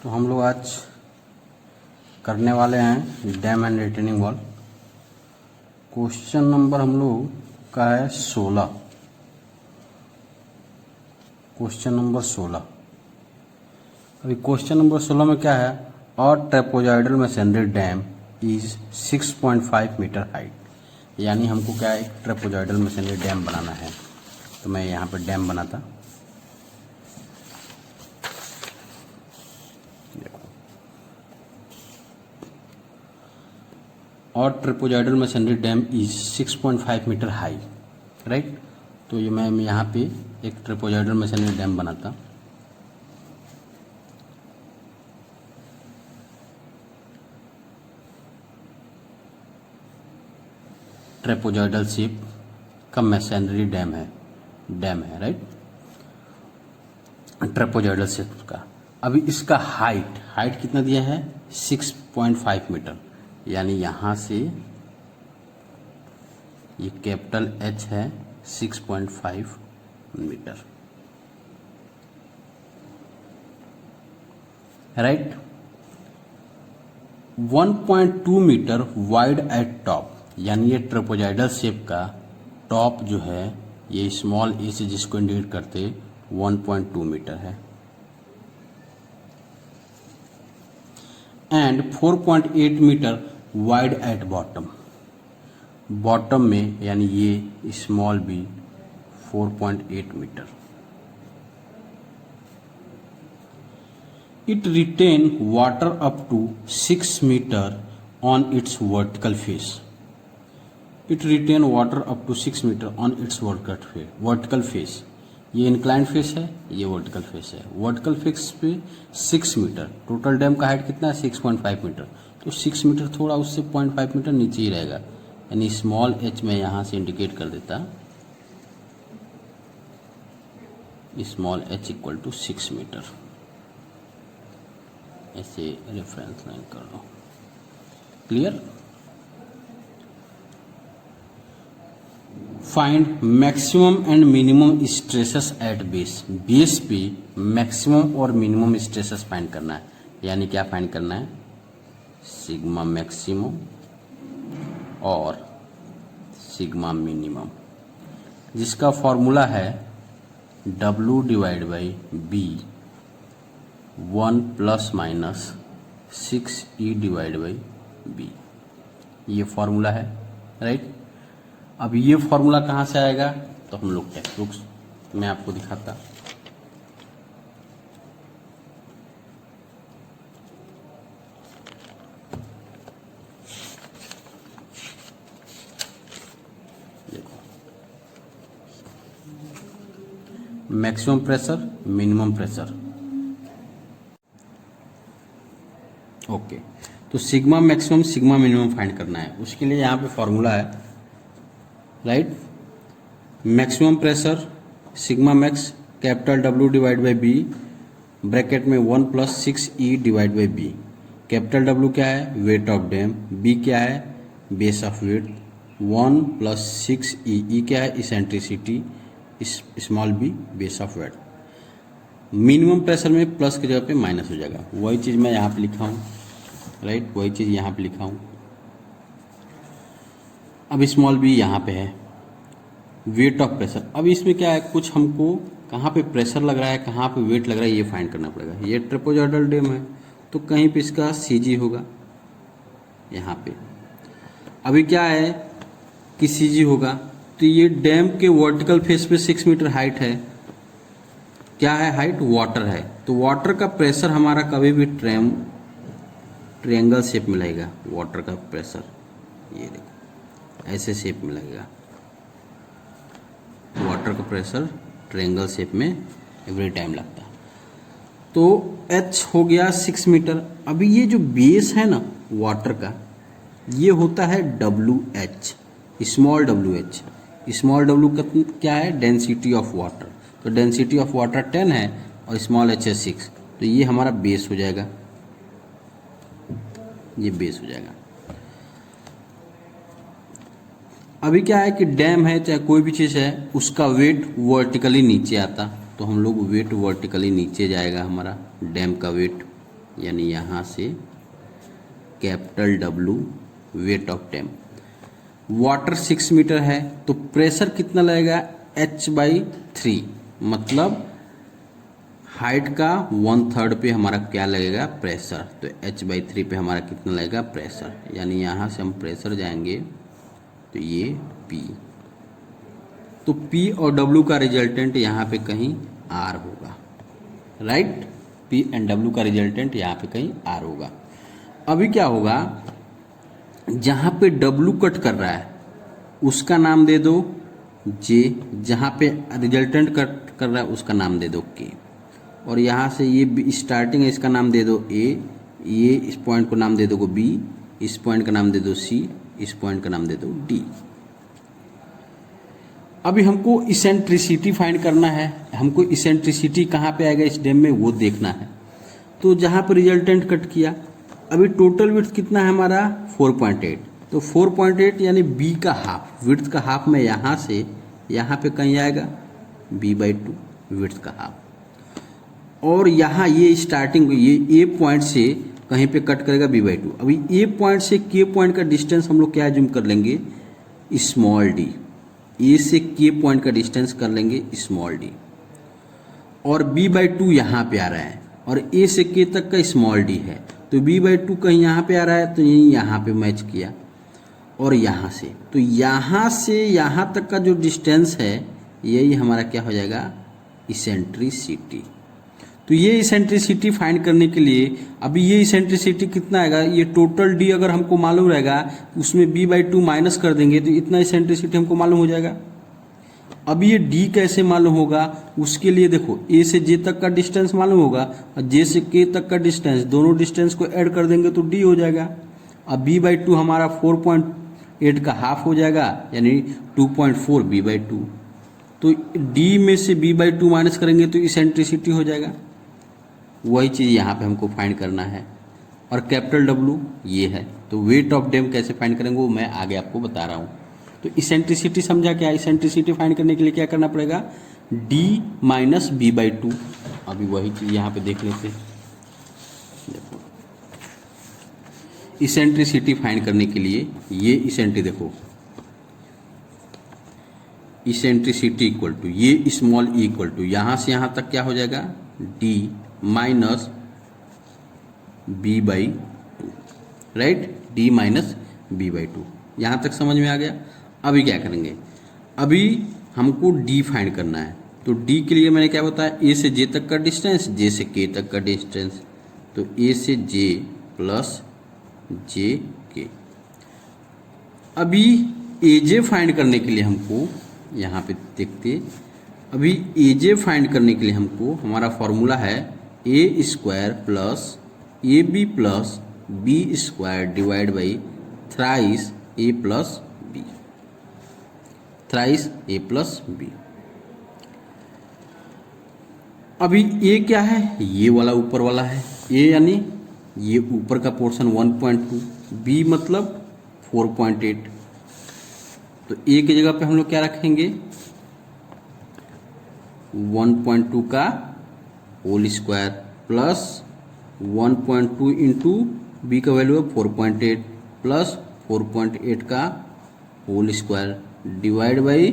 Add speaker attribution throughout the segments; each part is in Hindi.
Speaker 1: तो हम लोग आज करने वाले हैं dam and retaining wall. Question number हम लोग का है 16। Question number 16। अभी क्वेश्चन नंबर 16 में क्या है, और trapezoidal masonry dam is 6.5 metre height, यानी हमको क्या है, एक ट्रेपोजॉइडल मैसनरी डैम बनाना है। तो मैं यहाँ पर डैम बनाता, और trapezoidal masonry dam is 6.5 metre high, right. तो ये मैं यहाँ पे एक ट्रेपोजॉइडल मैसनरी डैम बनाता। ट्रेपोजॉइडल शेप का मैसनरी डैम है राइट, ट्रेपोजॉइडल शेप का। अभी इसका हाइट कितना दिया है, 6.5 मीटर, यानी यहाँ से ये कैपिटल H है 6.5 metre, right. 1.2 metre wide at top, यानी ये ट्रेपोजॉइडल शेप का टॉप जो है, ये स्मॉल ए से जिसको इंडिकेट करते 1.2 मीटर है, and 4.8 metre wide at bottom. Bottom में यानी ये small B 4.8 metre. It retain water up to 6 metre on its vertical face. It retain water up to 6 metre on its vertical face. ये इंक्लाइंड फेस है, ये वर्टिकल फेस है। वर्टिकल फेस पे 6 मीटर, टोटल डैम का हाइट कितना है 6.5 मीटर, तो 6 मीटर थोड़ा उससे 0.5 मीटर नीचे ही रहेगा, यानी स्मॉल h में यहाँ से इंडिकेट कर देता, small h equal to 6 metre, ऐसे रेफरेंस लाइन कर लो। Clear. Find maximum and minimum stresses at base. Base पे मैक्सिमम और मिनिमम स्ट्रेसेस फाइंड करना है, यानी क्या फाइंड करना है, सिग्मा मैक्सिमम और सिग्मा मिनिमम, जिसका फॉर्मूला है W divide by B 1 plus minus 6E divide by B, ये फॉर्मूला है, राइट। अब ये फॉर्मूला कहाँ से आएगा, तो हम लोग टेक्स्ट बुक्स में आपको दिखाता। देखो, maximum pressure, minimum pressure, okay. तो sigma maximum sigma minimum find करना है, उसके लिए यहाँ पे फॉर्मूला है, right. Maximum pressure sigma max capital W divide by B, bracket में 1 plus 6E divide by B. Capital W क्या है, वेट ऑफ डैम, B क्या है, base of weight, 1 plus 6E, E क्या है, eccentricity, small b base of weight. Minimum pressure में प्लस की जगह पे माइनस हो जाएगा, वही चीज़ मैं यहाँ पे लिखा हूँ, राइट, वही चीज़ यहाँ पे लिखा हूँ। अब स्मॉल बी यहाँ पे है, वेट ऑफ प्रेशर। अब इसमें क्या है, कुछ हमको कहाँ पे प्रेशर लग रहा है, कहाँ पे वेट लग रहा है, ये फाइंड करना पड़ेगा। ये ट्रेपोजॉइडल डैम है, तो कहीं पे इसका CG होगा, यहाँ पे। अभी क्या है कि CG होगा, तो ये डैम के वर्टिकल फेस पे 6 मीटर हाइट है। क्या है हाइट, वाटर है, तो वाटर का प्रेशर हमारा कभी भी ट्रायंगल शेप में लगेगा। वाटर का प्रेशर ये देखो ऐसे शेप में लगेगा, वाटर का प्रेशर ट्रायंगल शेप में एवरी टाइम लगता है। तो H हो गया 6 मीटर। अभी ये जो बेस है ना वाटर का, ये होता है WH, small WH। Small W का क्या है, डेंसिटी ऑफ वाटर, तो डेंसिटी ऑफ वाटर 10 है और स्मॉल h है 6, तो ये हमारा बेस हो जाएगा, ये बेस हो जाएगा। अभी क्या है कि डैम है चाहे कोई भी चीज़ है, उसका वेट वर्टिकली नीचे आता, तो हम लोग वेट वर्टिकली नीचे जाएगा, हमारा डैम का वेट यानी यहाँ से capital W weight of dam. Water 6 metre है तो प्रेशर कितना लगेगा H/3, मतलब हाइट का 1/3 पे हमारा क्या लगेगा प्रेशर, तो H/3 पे हमारा कितना लगेगा प्रेशर, यानी यहाँ से हम प्रेशर जाएंगे तो ये P, तो P और W का रिजल्टेंट यहाँ पे कहीं R होगा, राइट। P एंड W का रिजल्टेंट यहाँ पे कहीं R होगा। अभी क्या होगा, जहाँ पे W कट कर रहा है उसका नाम दे दो J, जहाँ पे रिजल्टेंट कट कर रहा है उसका नाम दे दो K, और यहाँ से ये स्टार्टिंग है इसका नाम दे दो A, ये इस पॉइंट को नाम दे दो B, इस पॉइंट का नाम दे दो C, इस पॉइंट का नाम दे दो D। अभी हमको इसेंट्रिसिटी फाइंड करना है, हमको इसेंट्रिसिटी कहाँ पे आएगा इस डैम में वो देखना है। तो जहाँ पर रिजल्टेंट कट किया, अभी टोटल विड्थ कितना है हमारा 4.8, तो 4.8 यानी B का हाफ, विड्थ का हाफ में यहाँ से यहाँ पे कहीं आएगा B/2 विड्थ का हाफ, और यहाँ ये स्टार्टिंग ये A पॉइंट से कहीं पे कट करेगा B/2। अभी A पॉइंट से K पॉइंट का डिस्टेंस हम लोग क्या जूम कर लेंगे स्मॉल d, A से K पॉइंट का डिस्टेंस कर लेंगे स्मॉल d, और B/2 यहाँ पे आ रहा है और A से K तक का स्मॉल d है, तो B/2 कहीं यहाँ पे आ रहा है तो यही यहाँ पे मैच किया, और यहाँ से यहाँ तक का जो डिस्टेंस है यही हमारा क्या हो जाएगा इसेंट्रिसिटी। तो ये इसेंट्रिसिटी फाइंड करने के लिए अभी ये इसेंट्रिसिटी कितना आएगा, ये टोटल D अगर हमको मालूम रहेगा उसमें B/2 माइनस कर देंगे तो इतना इसेंट्रिसिटी हमको मालूम हो जाएगा। अभी ये D कैसे मालूम होगा, उसके लिए देखो A से J तक का डिस्टेंस मालूम होगा और J से K तक का डिस्टेंस, दोनों डिस्टेंस को ऐड कर देंगे तो D हो जाएगा। अब B/2 हमारा 4.8 का हाफ हो जाएगा यानी 2.4 B/2, तो D में से B/2 माइनस करेंगे तो इसेंट्रिसिटी हो जाएगा। वही चीज़ यहाँ पे हमको फाइंड करना है, और कैपिटल W ये है, तो वेट ऑफ डैम कैसे फाइंड करेंगे वो मैं आगे आपको बता रहा हूँ। तो इसेंट्रिसिटी समझा क्या, इसेंट्रिसिटी फाइंड करने के लिए क्या करना पड़ेगा D - B/2। अभी वही चीज़ यहाँ पे देख लेते हैं, देखो इसेंट्रिसिटी फाइंड करने के लिए ये इसेंट्री देखो, इसेंट्रिसिटी इक्वल टू ये स्मॉल e इक्वल टू यहाँ से यहाँ तक क्या हो जाएगा D - B/2, right, D - B/2। यहाँ तक समझ में आ गया। अभी क्या करेंगे, अभी हमको D फाइंड करना है, तो D के लिए मैंने क्या बताया A से J तक का डिस्टेंस, J से K तक का डिस्टेंस, तो A से J प्लस JK। अभी AJ फाइंड करने के लिए हमको यहाँ पे देखते, अभी AJ फाइंड करने के लिए हमको हमारा फॉर्मूला है A² plus AB plus B² divide by thrice A plus B, thrice A plus B। अभी A क्या है, ये वाला ऊपर वाला है A, यानी ये ऊपर का पोर्शन 1.2, B मतलब 4.8, तो A की जगह पे हम लोग क्या रखेंगे 1.2 का whole square plus 1.2 into B का वैल्यू है 4.8 प्लस 4.8 का whole square divide by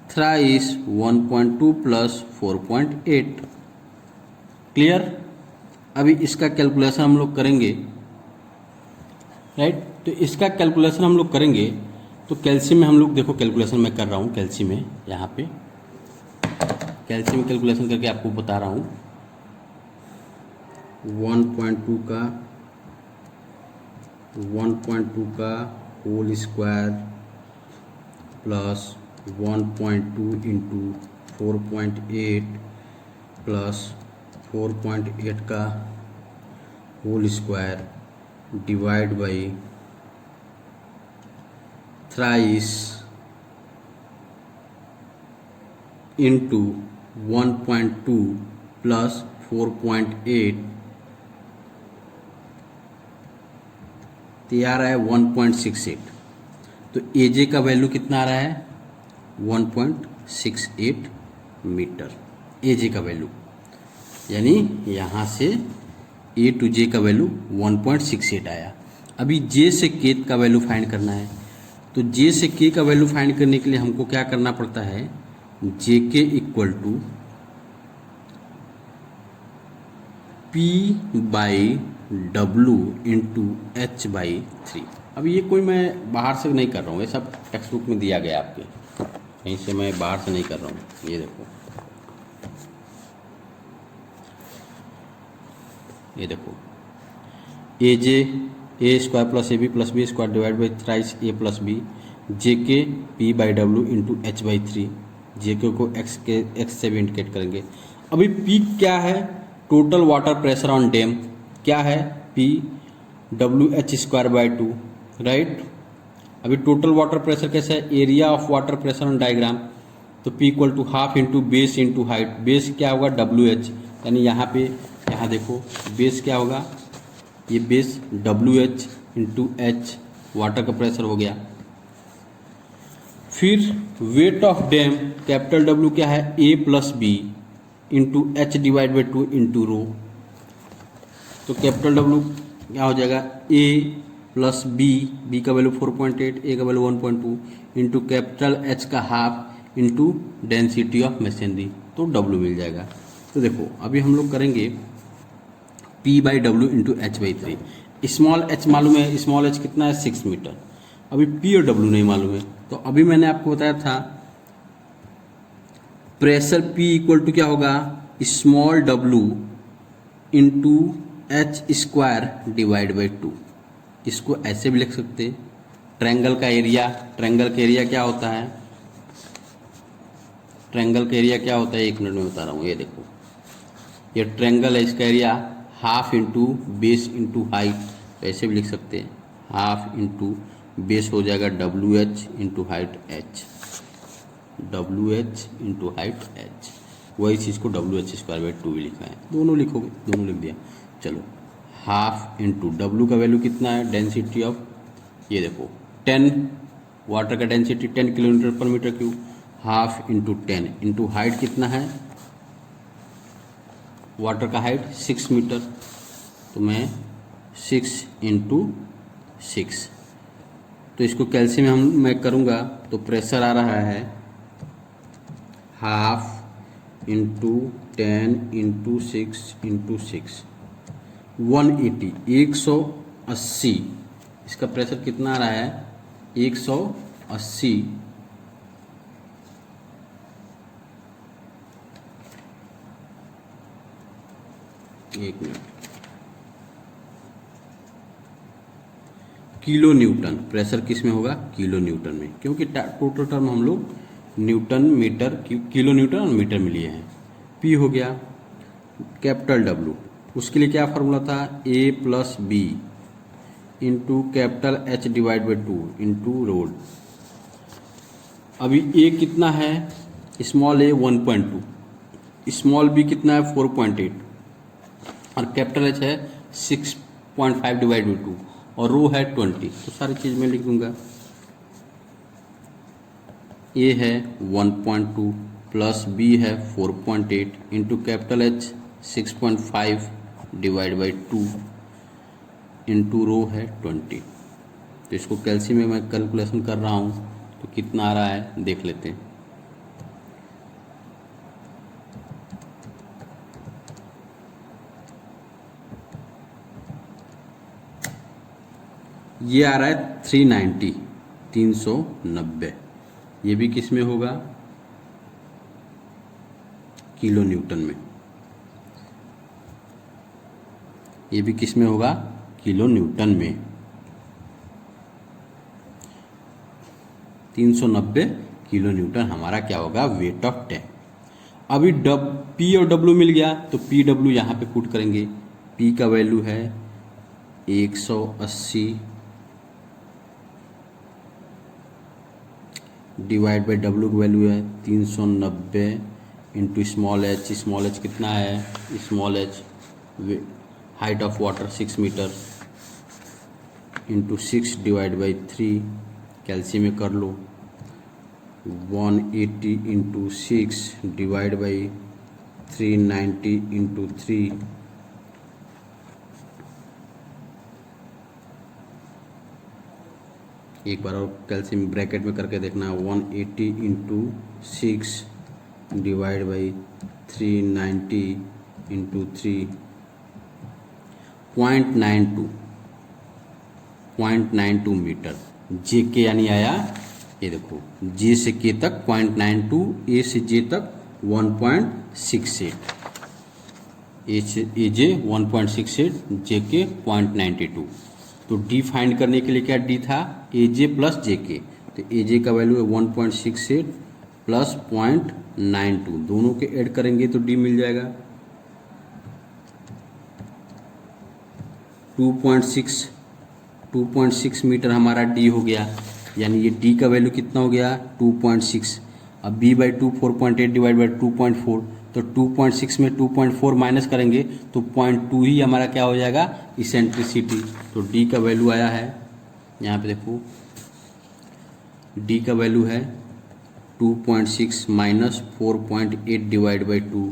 Speaker 1: thrice 1.2 plus 4.8। Clear. अभी इसका कैलकुलेशन हम लोग करेंगे, राइट, तो इसका कैलकुलेशन हम लोग करेंगे, तो कैल्शियम में हम लोग देखो कैलकुलेशन मैं कर रहा हूँ, कैल्शियम में यहाँ पे कैल्शियम में कैलकुलेशन करके आपको बता रहा हूँ। 1.2 का whole square plus 1.2 into 4.8 plus 4.8 का whole square divide by thrice into 1.2 plus 4.8, तो ये आ रहा है 1.68। तो AJ का वैल्यू कितना आ रहा है 1.68 मीटर AJ का वैल्यू, यानी यहाँ से ए टू जे का वैल्यू 1.68 आया। अभी जे से के का वैल्यू फाइंड करना है, तो जे से के का वैल्यू फाइंड करने के लिए हमको क्या करना पड़ता है, J K equal to P by W into H by 3। अब ये कोई मैं बाहर से नहीं कर रहा हूँ, ये सब टेक्स्ट बुक में दिया गया आपके, कहीं से मैं बाहर से नहीं कर रहा हूँ। ये देखो, ये देखो, A J A square plus A B plus B square divide by thrice A plus B, J K P by W into H by 3। J K को एक्स से भी इंडिकेट करेंगे। अभी पी क्या है, total water pressure on dam क्या है, P W H square by 2, right. अभी टोटल वाटर प्रेशर कैसा है, area of water pressure on diagram, तो P equal to half into base into height. Base क्या होगा, डब्ल्यू एच, यानी यहाँ पे, यहाँ देखो बेस क्या होगा, ये base W H into H water का प्रेशर हो गया। फिर weight of dam capital W क्या है, A plus B into H divide by 2 into rho. तो कैपिटल डब्ल्यू क्या हो जाएगा, ए प्लस बी, बी का वैल्यू 4.8, ए का वैल्यू 1.2 इंटू कैपिटल एच का half into density of machinery, तो डब्ल्यू मिल जाएगा। तो देखो अभी हम लोग करेंगे P by W into H by 3। Small H मालूम है, स्मॉल एच कितना है 6 मीटर। अभी P और W नहीं मालूम है, तो अभी मैंने आपको बताया था प्रेशर P इक्वल टू क्या होगा, small w into H square divide by 2। इसको ऐसे भी लिख सकते, ट्रायंगल का एरिया, ट्रायंगल का एरिया क्या होता है, ट्रायंगल का एरिया क्या होता है, 1 मिनट में बता रहा हूँ। ये देखो, ये ट्रायंगल है, इसका area half into base into height, तो ऐसे भी लिख सकते हैं, हाफ इंटू बेस हो जाएगा W H into height H, W H into height H. वही चीज़ को डब्ल्यू एच स्क्वायर बाई 2 भी लिखा है, दोनों लिखोगे, दोनों लिख दिया। चलो हाफ इंटू डब्ल्यू का वैल्यू कितना है, डेंसिटी ऑफ, ये देखो 10, वाटर का density 10 kilometre per metre cube, half into 10 into height कितना है, वाटर का हाइट 6 मीटर, तो मैं 6 इंटू 6, तो इसको कैल्शियम मैं करूँगा तो प्रेशर आ रहा है हाफ इंटू 10 इंटू 6 इंटू 6, 180, 180। इसका प्रेशर कितना आ रहा है, 180। एक मिनट, किलो न्यूटन प्रेशर किस में होगा, किलो न्यूटन में, क्योंकि टोटल टर्म हम लोग न्यूटन मीटर किलो न्यूटन और मीटर में लिए हैं। पी हो गया कैपिटल डब्ल्यू, उसके लिए क्या फार्मूला था, A plus B into capital H divide by 2 into rho. अभी ए कितना है, स्मॉल ए 1.2, स्मॉल बी कितना है 4.8, और कैपिटल एच है 6.5 डिवाइड बाई 2, और रो है 20। तो सारी चीज़ मैं लिख दूंगा, ए है 1.2 प्लस बी है 4.8 into capital H 6.5 divide by 2 into रो है 20। तो इसको कैल्शियम में मैं कैलकुलेशन कर रहा हूँ, तो कितना आ रहा है देख लेते हैं। ये आ रहा है 390, 390। ये भी किस में होगा, किलो न्यूटन में। ये भी किस में होगा, किलो न्यूटन में। 390 किलो न्यूटन हमारा क्या होगा, वेट ऑफ टैंक। अभी पी और डब्ल्यू मिल गया, तो पी डब्ल्यू यहाँ पे पुट करेंगे। पी का वैल्यू है 180 डिवाइड बाई डब्ल्यू की वैल्यू है 390 इंटू स्मॉल एच कितना है, small H height of water 6 metre into 6 divide by 3, calcium में कर लो 180 इंटू 6 डिवाइड बाई 390 इंटू 3, एक बार और कैल्शियम ब्रैकेट में करके देखना, 180 into 6 divide by 390 into 3, 0.92 metre. J K यानी आया, ये देखो जे से के तक 0.92, ए से जे तक 1.68, ए जे 1.68, जे के 0.92। तो डी फाइंड करने के लिए क्या डी था, ए जे प्लस जे के, तो ए जे का वैल्यू है 1.68 प्लस 0.92, दोनों के ऐड करेंगे तो डी मिल जाएगा 2.6 मीटर हमारा डी हो गया। यानी ये डी का वैल्यू कितना हो गया 2.6। अब बी बाई 2 4.8 डिवाइड बाई 2.4, तो 2.6 में 2.4 माइनस करेंगे तो 0.2 ही हमारा क्या हो जाएगा इसेंट्रिसिटी। तो डी का वैल्यू आया है, यहाँ पे देखो डी का वैल्यू है 2.6 माइनस 4.8 डिवाइड बाई 2,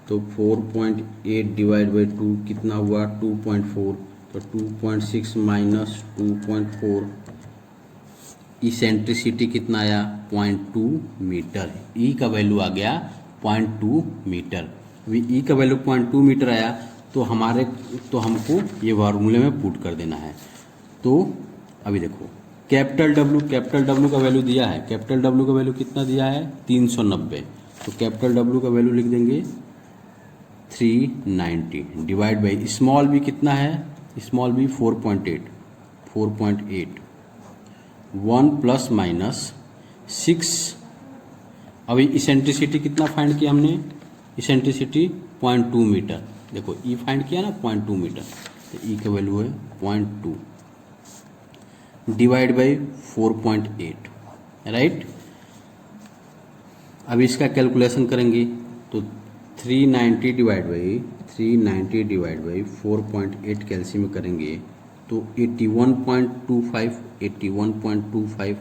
Speaker 1: तो 4.8 डिवाइड बाई 2 कितना हुआ 2.4, तो 2.6 माइनस 2.4, इसेंट्रिसिटी कितना आया 0.2 मीटर। ई का वैल्यू आ गया 0.2 मीटर। अभी ई का वैल्यू 0.2 मीटर आया तो हमको ये फार्मूले में पुट कर देना है। तो अभी देखो कैपिटल डब्ल्यू का वैल्यू दिया है, कैपिटल डब्ल्यू का वैल्यू कितना दिया है 390, तो कैपिटल डब्ल्यू का वैल्यू लिख देंगे 390 डिवाइड बाई स्मॉल बी कितना है, स्मॉल बी 4.8 1 प्लस माइनस 6। अभी इसेंट्रिसिटी कितना फाइंड किया हमने, इसेंट्रिसिटी 0.2 मीटर। देखो ई फाइंड किया ना 0.2 मीटर, तो ई का वैल्यू है 0.2 डिवाइड बाई 4.8, राइट। अब इसका कैलकुलेशन करेंगे तो 390 डिवाइड बाई 4.8 कैल्शियम में करेंगे तो 81.25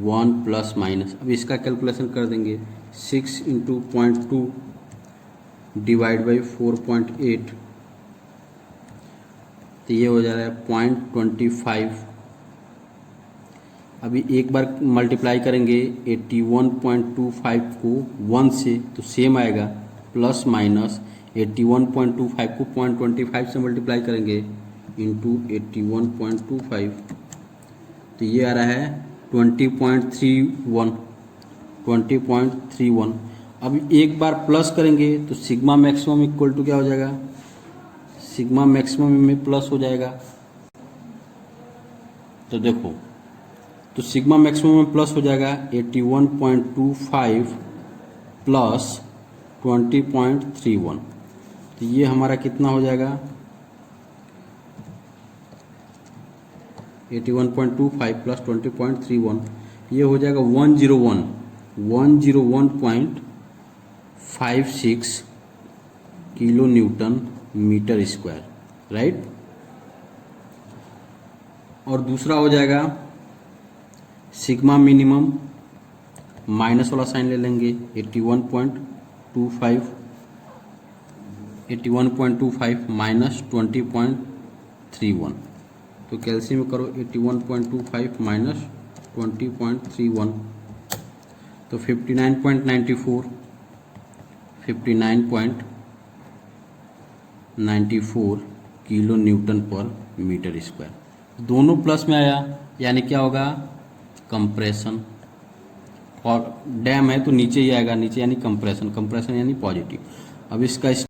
Speaker 1: 1 प्लस माइनस, अब इसका कैलकुलेशन कर देंगे 6 इंटू 0.2 डिवाइड बाई 4.8, तो ये हो जा रहा है 0.25। अभी एक बार मल्टीप्लाई करेंगे 81.25 को 1 से तो सेम आएगा, प्लस माइनस 81.25 को 0.25 से मल्टीप्लाई करेंगे इंटू 81.25, तो ये आ रहा है 20.31। अब एक बार प्लस करेंगे तो सिग्मा मैक्सिमम इक्वल टू क्या हो जाएगा, सिग्मा मैक्सिमम में प्लस हो जाएगा। तो देखो तो सिग्मा मैक्सिमम में प्लस हो जाएगा 81.25 प्लस 20.31, तो ये हमारा कितना हो जाएगा 81.25 प्लस 20.31, ये हो जाएगा 101.56 kilo newton metre square, right. और दूसरा हो जाएगा सिग्मा मिनिमम, माइनस वाला साइन ले लेंगे 81.25 माइनस 20.31, तो कैल्शियम में करो 81.25 माइनस 20.31, तो 59.94 किलो न्यूटन पर मीटर स्क्वायर। दोनों प्लस में आया यानी क्या होगा कंप्रेशन, और डैम है तो नीचे ही आएगा, नीचे यानी कंप्रेशन यानी पॉजिटिव। अब इसका